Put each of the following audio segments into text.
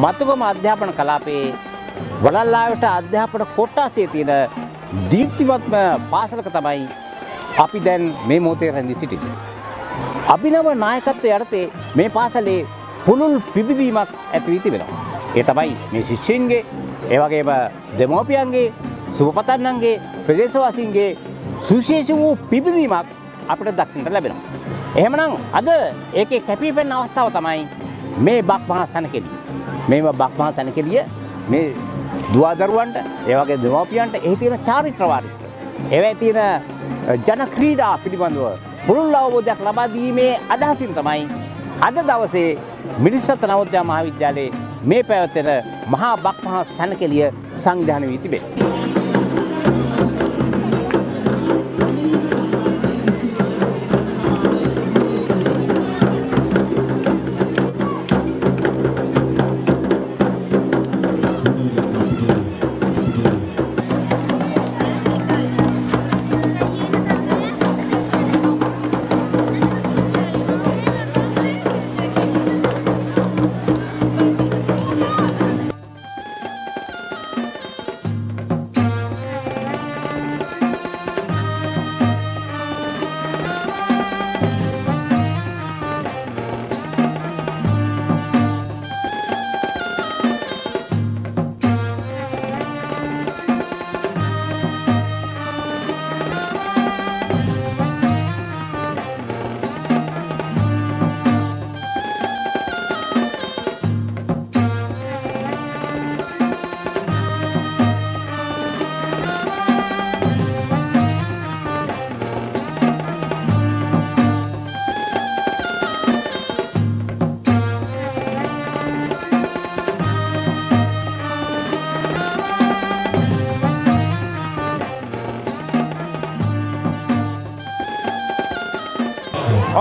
මතුගම අධ්‍යාපන කලාපයේ වලල්ලාවට අධ්‍යාපන කොටසේ තියෙන දීප්තිමත්ම පාසලක තමයි අපි දැන් මේ මොහොතේ රැඳී සිටින්නේ. අභිනව නායකත්වයේ යටතේ මේ පාසලේ පුළුල් පිබිදීමක් ඇති වී තිබෙනවා. ඒ තමයි මේ ශිෂ්‍යයන්ගේ, ඒ වගේම දෙමෝපියන්ගේ, සුබපතන්නන්ගේ, ප්‍රදේශවාසීන්ගේ සුවිශේෂ වූ පිබිදීමක් අපිට දක්නට ලැබෙනවා. එහෙමනම් අද ඒකේ කැපී පෙනෙන අවස්ථාව තමයි මේ බක්මහා සැනකෙළිය. මේව බක්මහා සැනකෙළිය මේ දුවදරුවන්ට, ඒ වගේ දෙමෝපියන්ට එහි තියෙන චාරිත්‍ර වාරිත්‍ර, ඒවැයි තියෙන ජන ක්‍රීඩා පිළිබඳව පුළුල් අවබෝධයක් ලබා දීමේ අදහසින් තමයි අද දවසේ මිනිස්සුත් නවෝදය මහාවිද්‍යාලයේ මේ පැවැත්වෙන මහා බක්මහා සැනකෙළිය සංවිධානය වී තිබෙනවා.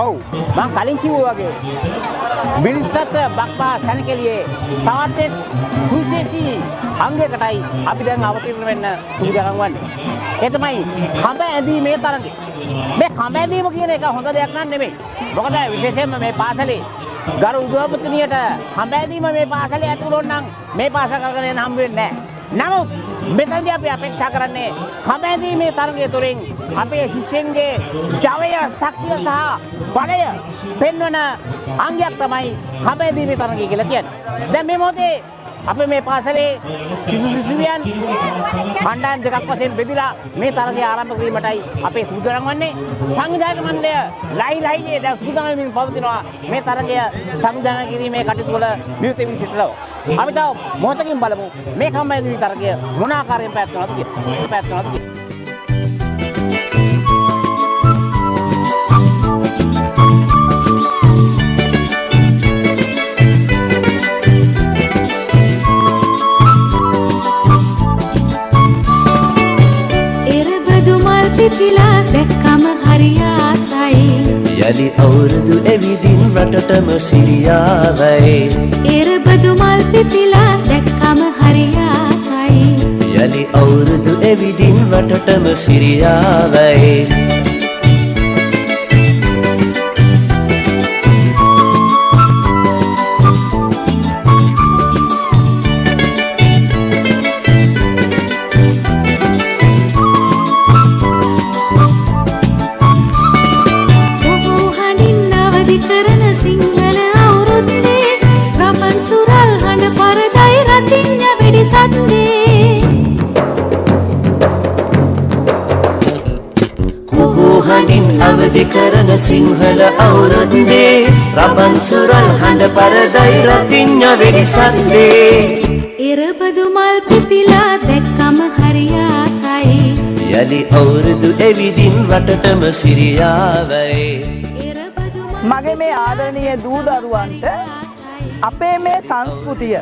ඔව් මම කලින් කිව්වා වගේ මිනිස්සුත් බක්මහා සැනකෙළියේ තවත් එක් සුවිශේෂී අංගයකටයි අපි දැන් අවතීර්ණ වෙන්න සූදානම් වන්නේ. ඒ තමයි කඹ ඇඳීමේ තරඟය. මේ කඹ ඇඳීම කියන එක හොඳ දෙයක් නන් නෙමෙයි. මොකද විශේෂයෙන්ම මේ පාසලේ ගරු උදව්පතිනියට කඹ ඇඳීම මේ පාසලේ ඇතුළු නම් මේ පාසල කරගෙන යන්න හම්බ වෙන්නේ නැහැ. නමුත් මෙතනදී අපි අපේක්ෂා කරන්නේ කඹ ඇඳීමේ තරඟය තුළින් අපේ ශිෂ්‍යයන්ගේ ජවය, ශක්තිය සහ බලය පෙන්වන අංගයක් තමයි කඹ ඇඳීමේ තරඟය කියලා කියන්නේ. දැන් මේ මොහොතේ අපි මේ පාසලේ සිසුවියන් කණ්ඩායම් දෙකක් වශයෙන් බෙදලා මේ තරඟය ආරම්භ කිරීමටයි අපේ සූදානම් වන්නේ. සංවිධායක මණ්ඩලය ලයිලයියේ දැන් සූදානම් වෙමින් පවතිනවා මේ තරඟය සංවිධානය කිරීමේ කටයුතු වල නිරත වෙමින් සිටිනවා. අපි තව මොහොතකින් බලමු මේ කඹ ඇඳීමේ තරඟය මොන ආකාරයෙන් පැවැත්වෙනවද කියලා. පිපිලා දැක්කම හරි ආසයි. යලි අවුරුදු එවිදින් රටටම සිරියාවයි. එරබදු මල් පිපිලා දැක්කම හරි ආසයි. යලි අවුරුදු එවිදින් රටටම සිරියාවයි. අවදි කරන සිංහල අවුරුද්දේ රබන් සුරල් හඬ පරදයි රතිඤ්ඤ වෙඩි සද්දේ. එරබදු මල් පිපිලා දැක්කම හරි ආසයි. යලි අවුරුදු එවිදින් රටටම සිරියාවයි. මගේ මේ ආදරණීය දූ දරුවන්ට අපේ මේ සංස්කෘතිය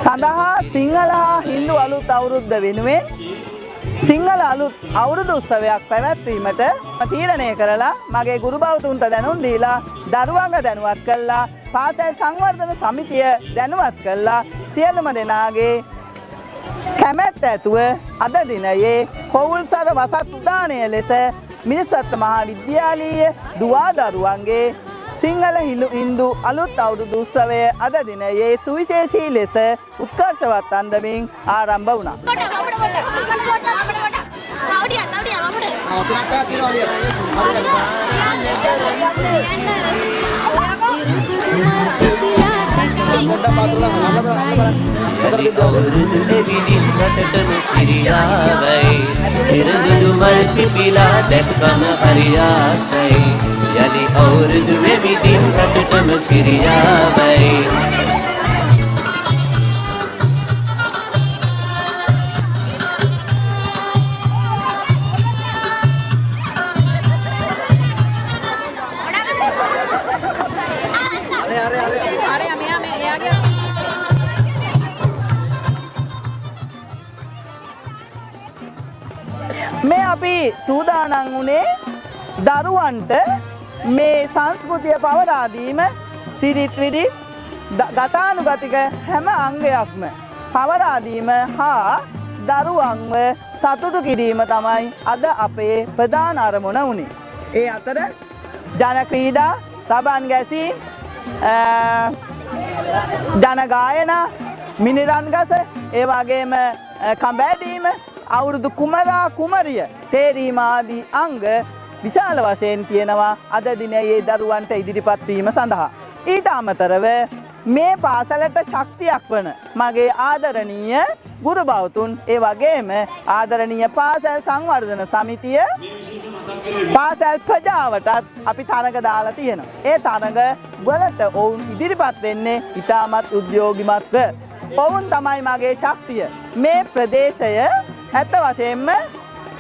සඳහා සිංහල හා හින්දු අලුත් අවුරුද්ද වෙනුවෙන් සිංහල අලුත් අවුරුදු උත්සවයක් පැවැත්වීමට තීරණය කරලා මගේ ගුරු භවතුන්ට දැනුම් දීලා දරුවන්ව දැනුවත් කළා, පාසල් සංවර්ධන සමිතිය දැනුවත් කළා. සියලුම දෙනාගේ කැමැත්ත ඇතුව අද දිනයේ පොවුල්සර වසත් උදානය ලෙස මිනිස්සුත් මහා විද්‍යාලීය දුවා දරුවන්ගේ සිංහල හින්දු අලුත් අවුරුදු උත්සවය අද දිනයේ සුවිශේෂී ලෙස උත්කර්ෂවත් අන්දමින් ආරම්භ වුණා. අවුරුදු එවිදින් රටටම සිරියාවයි පෙරබදු මල් පිපිලා දැක්කම හරි ආසයි යලි අවුරුදු එවිදින් රටටම සිරියාවයි මේ අපි සූදානම් වුණේ දරුවන්ට මේ සංස්කෘතිය පවරා දීම සිරිත් විරිත් ගතානුගතික හැම අංගයක්ම පවරා දීම හා දරුවන්ව සතුටු කිරීම තමයි අද අපේ ප්‍රධාන අරමුණ වුණේ. ඒ අතර ජන ක්‍රීඩා, රබන් ගැසීම්, ජන ගායනා, මිනිරන් ගස, ඒ වගේම කඹෑදීම, අවුරුදු කුමරා කුමරිය තේරීම ආදී අංග විශාල වශයෙන් තියෙනවා අද දිනයේ දරුවන්ට ඉදිරිපත් වීම සඳහා. ඊට අමතරව මේ පාසලට ශක්තියක් වන මගේ ආදරණීය ගුරු බවතුන්, ඒ වගේම ආදරණීය පාසල් සංවර්ධන සමිතිය, පාසල් ප්‍රජාවටත් අපි තරඟ දාලා තියෙනවා. ඒ තරඟ වලට ඔවුන් ඉදිරිපත් වෙන්නේ ඉතාමත් උද්‍යෝගිමත්ව. ඔවුන් තමයි මගේ ශක්තිය. මේ ප්‍රදේශය ඇත්ත වශයෙන්ම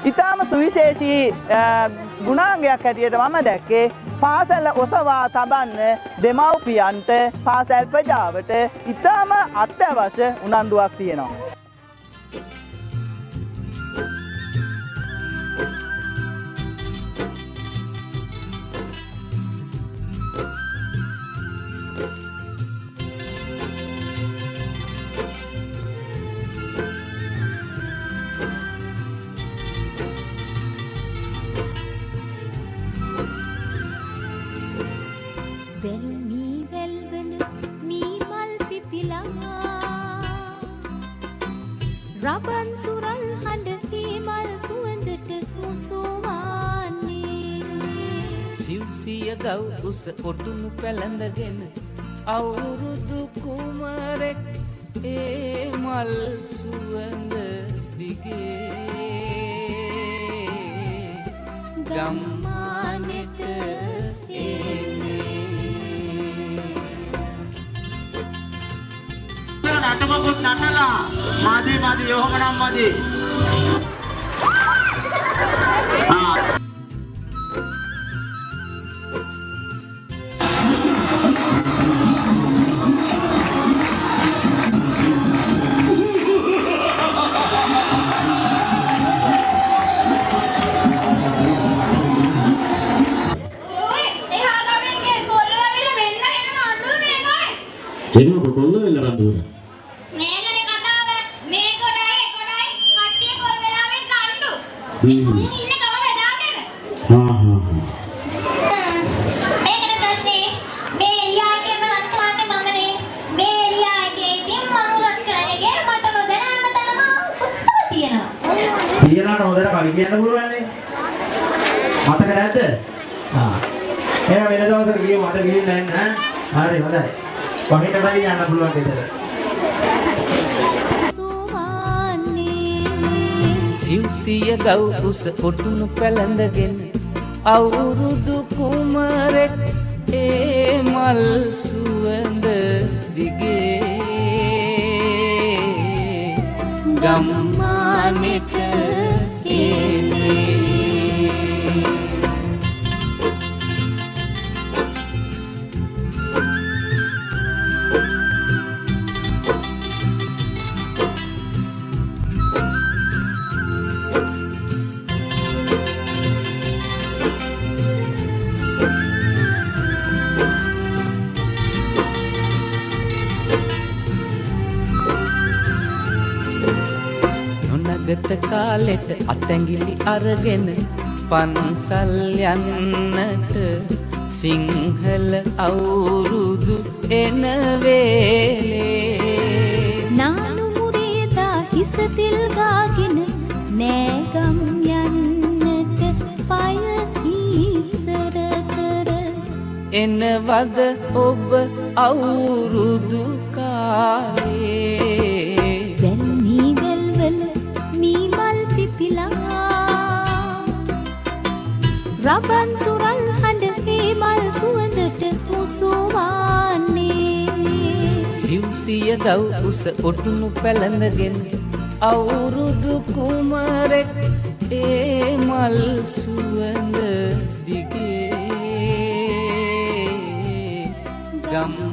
ඉතාම සුවිශේෂී ගුණාංගයක් හැටියට මම දැක්කේ පාසල ඔසවා තබන්න දෙමව්පියන්ට, පාසල් ප්‍රජාවට ඉතාම අත්‍යවශ්‍ය උනන්දුවක් තියෙනවා. රබන් සුරල් හඬ හිමල් සුවඳට මුසුවාන්නේ සිව්සිය ගව් උස ඔටුනු පැළඳගෙන අවුරුදු කුමරෙක් ඒ මල් සුවඳ දිගේ ගම්මානෙට නටමකුත් නටලා මදි යොහම නම් මදි. එනවා කොල්ල වෙලා රඳුන. මේකනේ කතාව. මේ කොටයි කට්ටිය කොයි වෙලාවෙත් කණ්ඩු. ඉන්නේ කම බෙදාගෙන. මේකනේ ප්‍රශ්නේ. මේ එළියාගේ මරන් කාන්නේ මමනේ. මේ එළියාගේ ඉතින් මම රන් කරන්නේ මට නොදැනම තනම උත්තර තියෙනවා. කියනකට හොඳට කවි කියන්න පුළුවන්නේ. මතක නැද්ද? එහෙනම් වෙන දවසක ගියේ මට ගිහින් නැහැ ඈ. හරි හොඳයි. කොහෙටද යන්න පුළුවන් දෙතර. සිව්සිය ගව් උස ඔටුනු පැළඳගෙන අවුරුදු කුමරෙක් ඒ මල් සුවඳ දිගේ ගම්මානෙට එන්නේ. ගත කාලෙට අතැඟිලි අරගෙන පන්සල් යන්නට සිංහල අවුරුදු එන වේලේ නානු මුරේදා හිසතිල් ගාගෙන නෑගම් යන්නට පය ඉස්සර කර එනවද ඔබ අවුරුදු කාලේ වැල්මී වැල්වල මීමල් පිපිලා රබන් සුරල් හඬ හේමල් සුවඳට මුසුවන්නේ සිව්සිය ගව් උස ඔටුනු පැළඳගෙන අවුරුදු කුමරෙක් ඒ මල් සුවඳ දිගේ ගම්